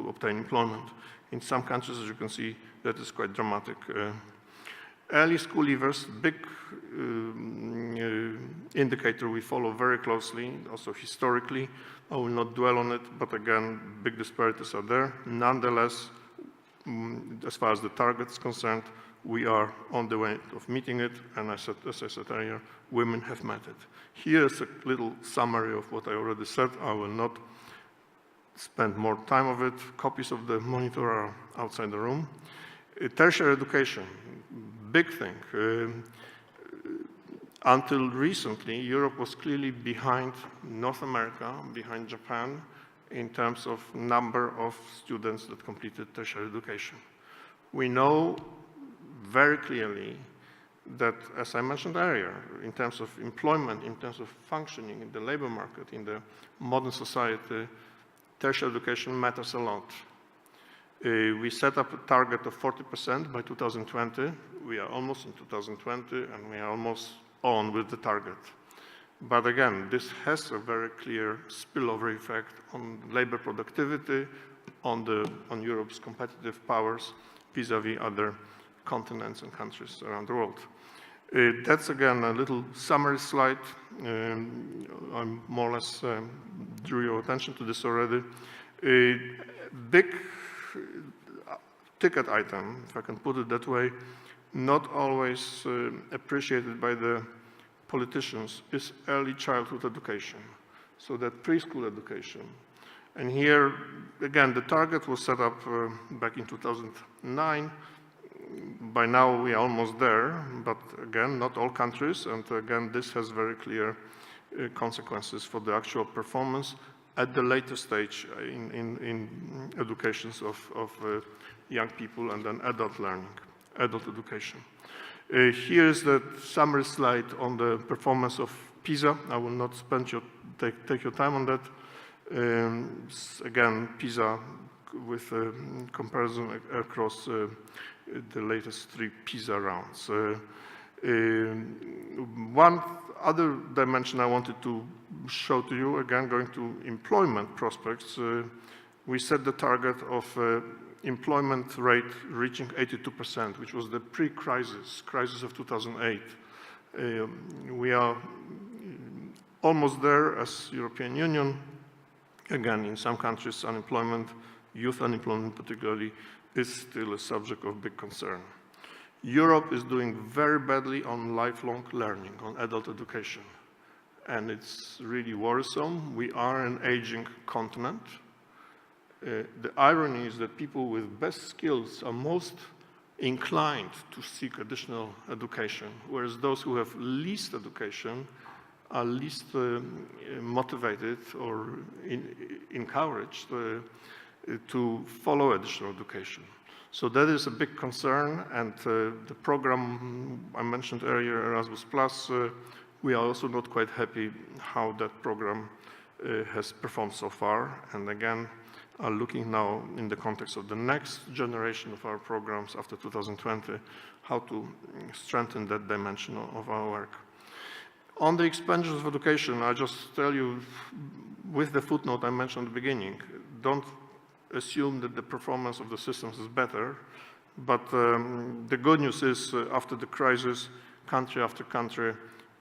obtain employment. In some countries, as you can see, that is quite dramatic. Early school leavers, big indicator we follow very closely, also historically. I will not dwell on it, but again, big disparities are there. Nonetheless, as far as the target is concerned, we are on the way of meeting it, and as I said earlier, women have met it. Here's a little summary of what I already said. I will not spend more time of it. Copies of the monitor are outside the room. Tertiary education, big thing. Until recently, Europe was clearly behind North America, behind Japan, in terms of number of students that completed tertiary education. We know very clearly that, as I mentioned earlier, in terms of employment, in terms of functioning in the labor market, in the modern society, tertiary education matters a lot. We set up a target of 40% by 2020. We are almost in 2020, and we are almost on with the target. But again, this has a very clear spillover effect on labor productivity, on Europe's competitive powers vis-à-vis other continents and countries around the world. That's, again, a little summary slide. I more or less drew your attention to this already. A big ticket item, if I can put it that way, not always appreciated by the politicians, is early childhood education, so that preschool education. And here, again, the target was set up back in 2009. By now, we are almost there, but again, not all countries, and again, this has very clear consequences for the actual performance at the later stage in educations of young people and then adult learning, adult education. Here's the summary slide on the performance of Pisa. I will not take your time on that. Again, Pisa with a comparison across the latest 3 Pisa rounds. One other dimension I wanted to show to you, again, going to employment prospects, we set the target of employment rate reaching 82%, which was the crisis of 2008. We are almost there as European Union. Again, in some countries, unemployment, youth unemployment particularly, is still a subject of big concern. Europe is doing very badly on lifelong learning, on adult education. And it's really worrisome. We are an aging continent. The irony is that people with best skills are most inclined to seek additional education, whereas those who have least education are least motivated or encouraged to follow additional education. So that is a big concern, and the program I mentioned earlier, Erasmus+, we are also not quite happy how that program has performed so far, and again, are looking now in the context of the next generation of our programs after 2020, how to strengthen that dimension of our work. On the expenditures of education, I just tell you, with the footnote I mentioned at the beginning, don't assume that the performance of the systems is better, but the good news is after the crisis, country after country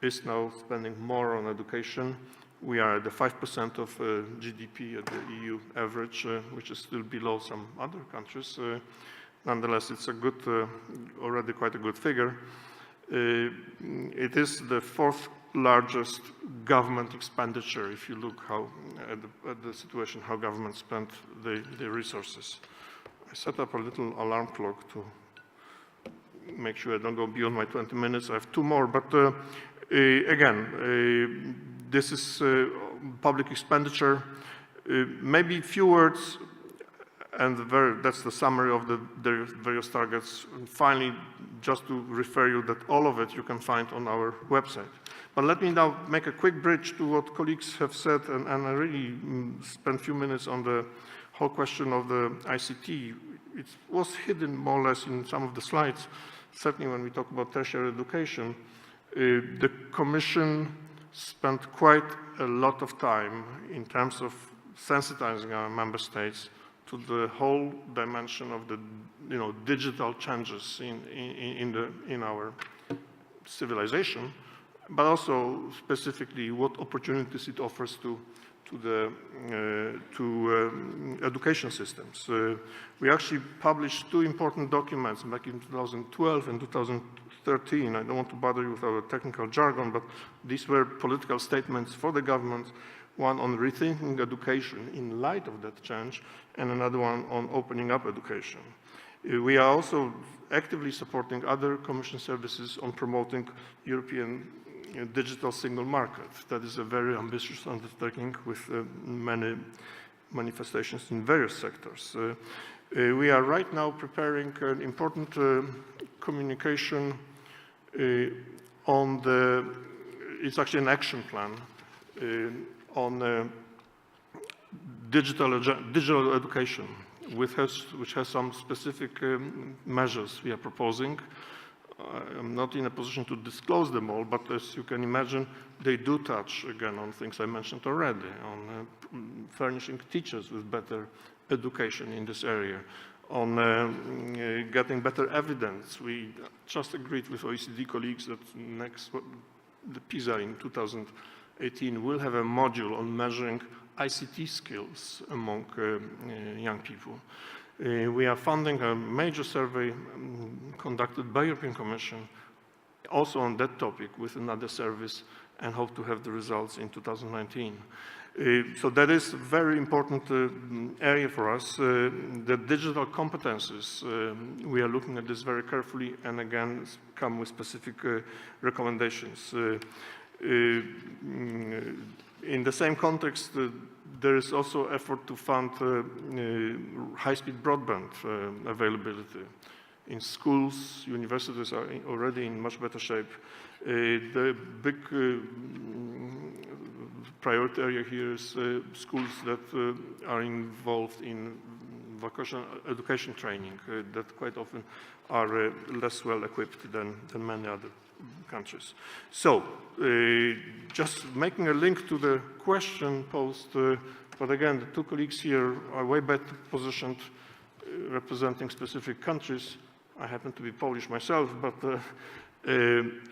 is now spending more on education. We are at the 5% of GDP at the EU average, which is still below some other countries. Nonetheless, it's a good, already quite a good figure. It is the fourth largest government expenditure if you look at the situation, how governments spend the resources. I set up a little alarm clock to make sure I don't go beyond my 20 minutes. I have 2 more, but again, this is public expenditure. Maybe a few words, and that's the summary of the various targets. And finally, just to refer you that all of it you can find on our website. But let me now make a quick bridge to what colleagues have said, and I really spent a few minutes on the whole question of the ICT. It was hidden more or less in some of the slides, certainly when we talk about tertiary education. The Commission spent quite a lot of time in terms of sensitizing our member states to the whole dimension of the digital changes in our civilization, but also specifically what opportunities it offers to education systems. We actually published 2 important documents back in 2012 and 2013. I don't want to bother you with our technical jargon, but these were political statements for the government, one on rethinking education in light of that change, and another one on opening up education. We are also actively supporting other Commission services on promoting European digital single market. That is a very ambitious undertaking with many manifestations in various sectors. We are right now preparing an important communication on it's actually an action plan on digital education, which has some specific measures we are proposing. I'm not in a position to disclose them all, but as you can imagine, they do touch, again, on things I mentioned already, on furnishing teachers with better education in this area, on getting better evidence. We just agreed with OECD colleagues that the Pisa in 2018 will have a module on measuring ICT skills among young people. We are funding a major survey conducted by European Commission also on that topic with another service, and hope to have the results in 2019. So that is a very important area for us. The digital competences, we are looking at this very carefully, and again come with specific recommendations. In the same context, there is also effort to fund high-speed broadband availability. In schools, universities are already in much better shape. The big priority area here is schools that are involved in vocational education training that quite often are less well equipped than many other countries. So, just making a link to the question posed, but again, the two colleagues here are way better positioned representing specific countries. I happen to be Polish myself, but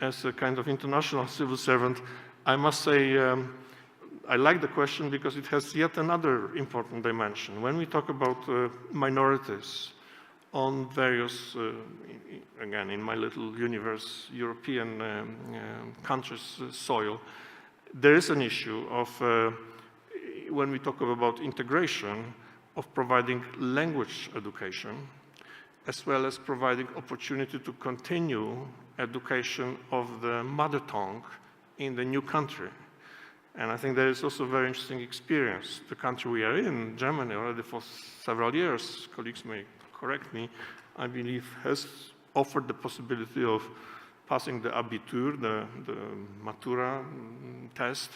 as a kind of international civil servant, I must say I like the question because it has yet another important dimension. When we talk about minorities on various, again, in my little universe, European countries' soil, there is an issue of, when we talk about integration, of providing language education, as well as providing opportunity to continue education of the mother tongue in the new country. And I think there is also a very interesting experience. The country we are in, Germany, already for several years, colleagues may correct me, I believe has offered the possibility of passing the Abitur, the Matura test,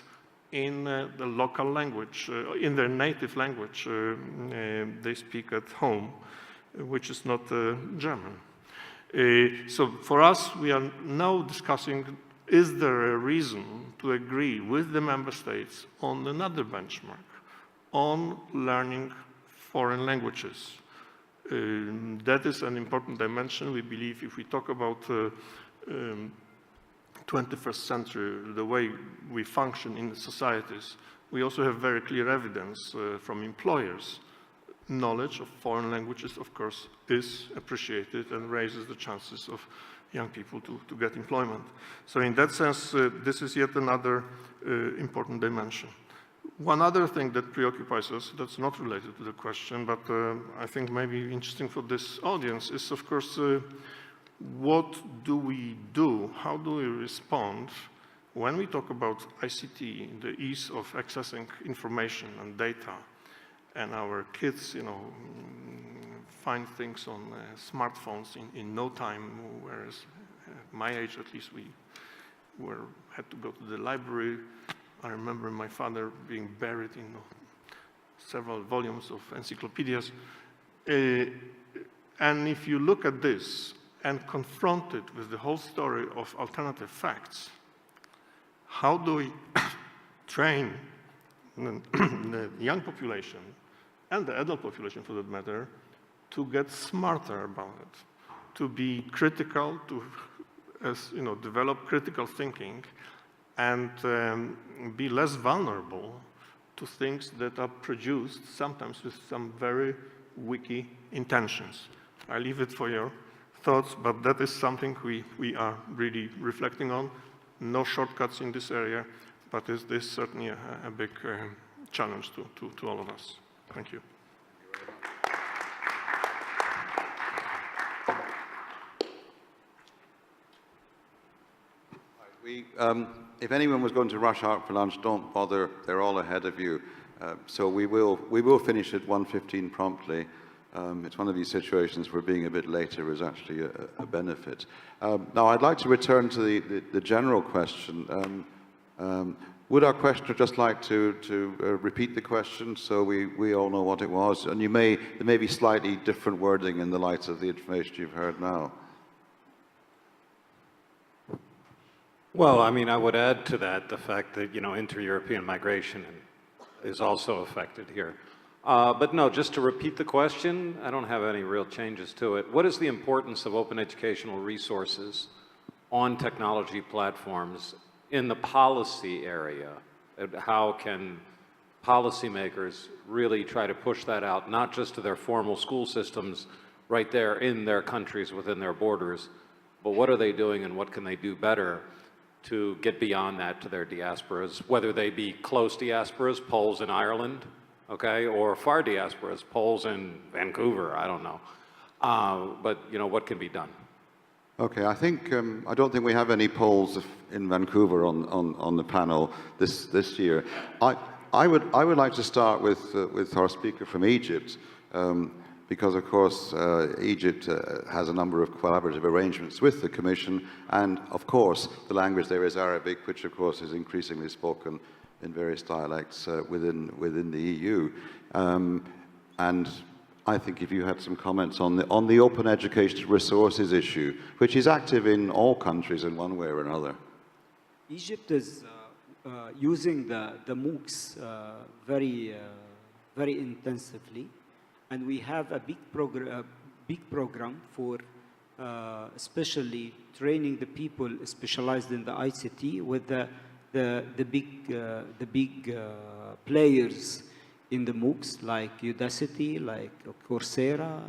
in the local language, in their native language they speak at home, which is not German. So for us, we are now discussing, is there a reason to agree with the member states on another benchmark, on learning foreign languages? That is an important dimension. We believe if we talk about 21st century, the way we function in societies, we also have very clear evidence from employers. Knowledge of foreign languages, of course, is appreciated and raises the chances of young people to get employment. So in that sense, this is yet another important dimension. One other thing that preoccupies us, that's not related to the question, but I think maybe interesting for this audience is, of course, what do we do? How do we respond when we talk about ICT, the ease of accessing information and data, and our kids, you know, find things on smartphones in no time, whereas at my age, at least, we had to go to the library. I remember my father being buried in several volumes of encyclopedias. And if you look at this and confront it with the whole story of alternative facts, how do we train the young population and the adult population, for that matter, to get smarter about it, to be critical, to develop critical thinking, and be less vulnerable to things that are produced sometimes with some very wiki intentions. I leave it for your thoughts, but that is something we are really reflecting on. No shortcuts in this area, but this is certainly a big challenge to all of us. Thank you. If anyone was going to rush out for lunch, don't bother. They're all ahead of you. So we will finish at 1:15 promptly. It's one of these situations where being a bit later is actually a benefit. Now, I'd like to return to the general question. Would our questioner just like to repeat the question so we all know what it was? And there may be slightly different wording in the light of the information you've heard now. Well, I mean, I would add to that the fact that, inter-European migration is also affected here. But no, just to repeat the question, I don't have any real changes to it. What is the importance of open educational resources on technology platforms in the policy area? How can policymakers really try to push that out, not just to their formal school systems right there in their countries within their borders, but what are they doing and what can they do better to get beyond that to their diasporas, whether they be close diasporas, Poles in Ireland, okay, or far diasporas, Poles in Vancouver, I don't know. But, what can be done? Okay, I think, I don't think we have any Poles in Vancouver on the panel this year. I would like to start with our speaker from Egypt, because of course Egypt has a number of collaborative arrangements with the Commission, and of course the language there is Arabic, which of course is increasingly spoken in various dialects within the EU. And I think if you had some comments on the open education resources issue, which is active in all countries in one way or another. Egypt is using the MOOCs very intensively, and we have a big program for especially training the people specialized in the ICT with the big players in the MOOCs like Udacity, like Coursera,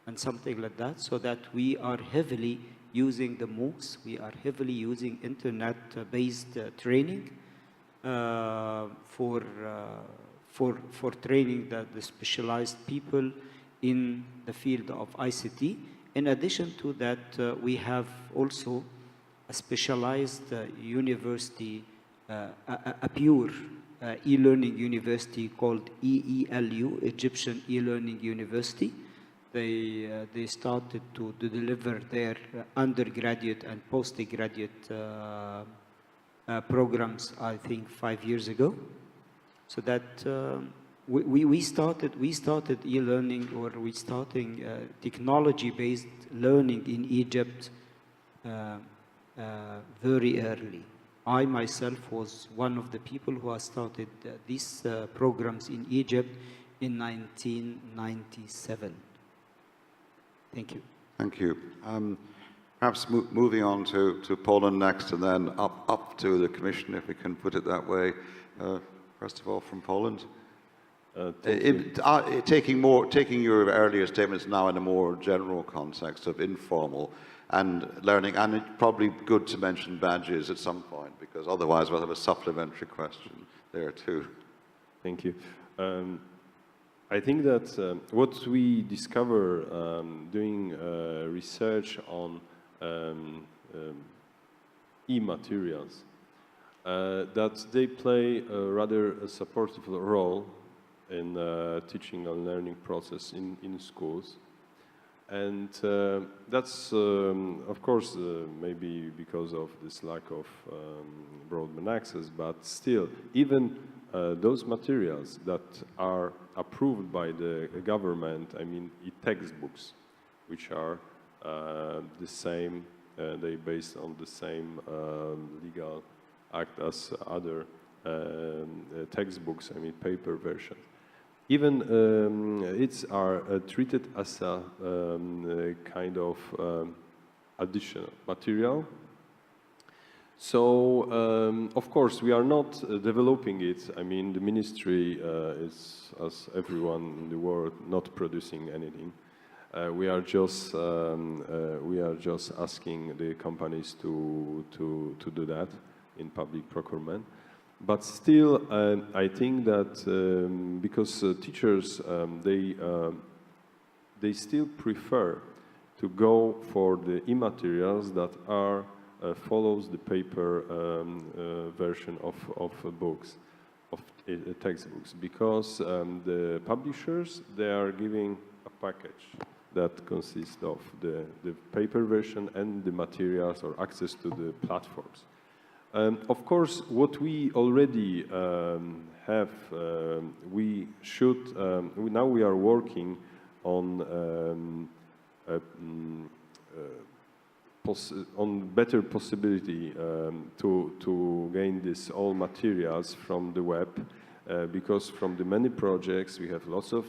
and something like that, so that we are heavily using the MOOCs, we are heavily using internet-based training for training the specialized people in the field of ICT. In addition to that, we have also a specialized university, a pure e-learning university called EELU, Egyptian E-Learning University. They started to deliver their undergraduate and postgraduate programs, I think, 5 years ago. So that we started e-learning, or we starting technology-based learning in Egypt very early. I myself was one of the people who has started these programs in Egypt in 1997. Thank you. Thank you. Perhaps moving on to Poland next, and then up to the Commission, if we can put it that way. First of all, from Poland. Taking your earlier statements now in a more general context of informal and learning, and it's probably good to mention badges at some point, because otherwise we'll have a supplementary question there too. Thank you. I think that what we discover doing research on e-materials, that they play a rather supportive role in teaching and learning process in schools. And that's, of course, maybe because of this lack of broadband access, but still, even those materials that are approved by the government, I mean, textbooks, which are the same, they based on the same legal act as other textbooks, I mean, paper version. Even it's are treated as a kind of additional material. So, of course, we are not developing it. I mean, the ministry is, as everyone in the world, not producing anything. We are just asking the companies to do that in public procurement. But still, I think that because teachers, they still prefer to go for the e-materials that are follows the paper version of books, of textbooks, because the publishers, they are giving a package that consists of the paper version and the materials or access to the platforms. Of course, what we already have, we should, now we are working on better possibility to gain this all materials from the web, because from the many projects we have lots of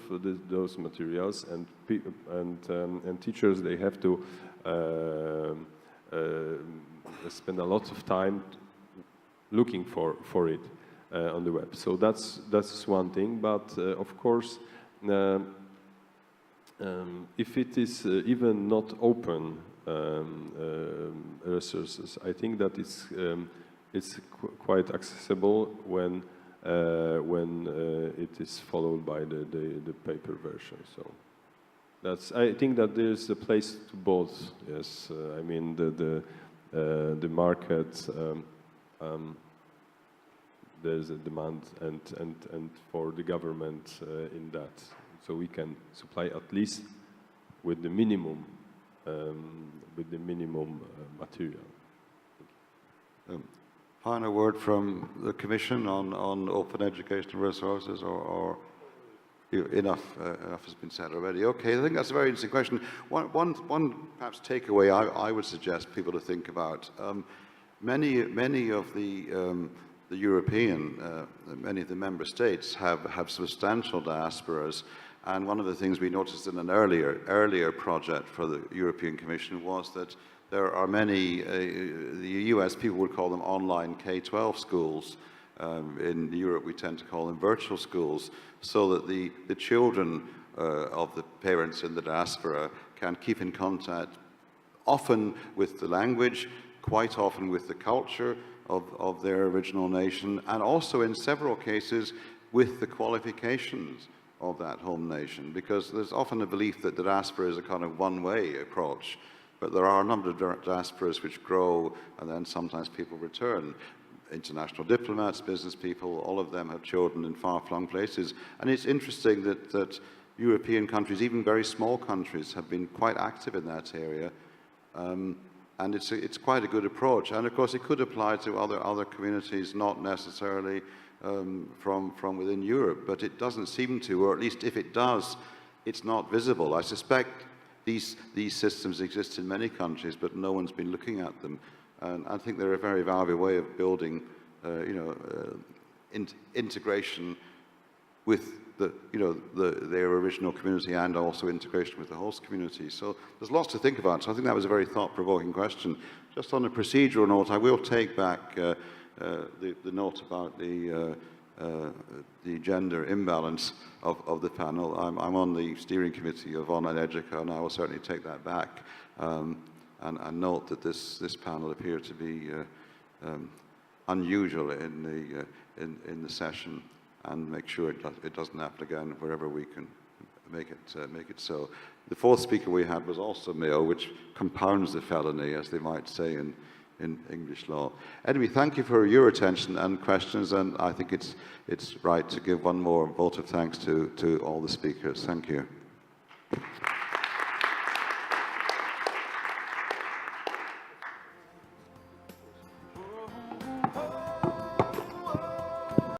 those materials, and teachers, they have to spend a lot of time looking for it on the web. So that's one thing. But of course, if it is even not open resources, I think that it's quite accessible when it is followed by the paper version. So I think that there is a place to both. Yes, I mean the market. There's a demand and for the government in that, so we can supply at least with the minimum material. Final word from the Commission on open educational resources, or enough has been said already. Okay, I think that's a very interesting question. One perhaps takeaway I would suggest people to think about. Many of the European, many of the member states have substantial diasporas, and one of the things we noticed in an earlier project for the European Commission was that there are many, the US people would call them online K-12 schools. In Europe, we tend to call them virtual schools, so that the children of the parents in the diaspora can keep in contact, often with the language, quite often with the culture of their original nation, and also in several cases with the qualifications of that home nation, because there's often a belief that the diaspora is a kind of one-way approach, but there are a number of diasporas which grow, and then sometimes people return. International diplomats, business people, all of them have children in far-flung places. And it's interesting that European countries, even very small countries, have been quite active in that area. And it's quite a good approach. And of course, it could apply to other communities, not necessarily from within Europe, but it doesn't seem to, or at least if it does, it's not visible. I suspect these systems exist in many countries, but no one's been looking at them. And I think they're a very valuable way of building, integration with their original community, and also integration with the host community. So there's lots to think about. So I think that was a very thought-provoking question. Just on a procedural note, I will take back the note about the gender imbalance of the panel. I'm on the steering committee of Online Educa, and I will certainly take that back. And note that this panel appeared to be unusual in the session, and make sure it doesn't happen again wherever we can make it so. The fourth speaker we had was also male, which compounds the felony, as they might say in English law. Anyway, thank you for your attention and questions, and I think it's right to give one more vote of thanks to all the speakers. Thank you.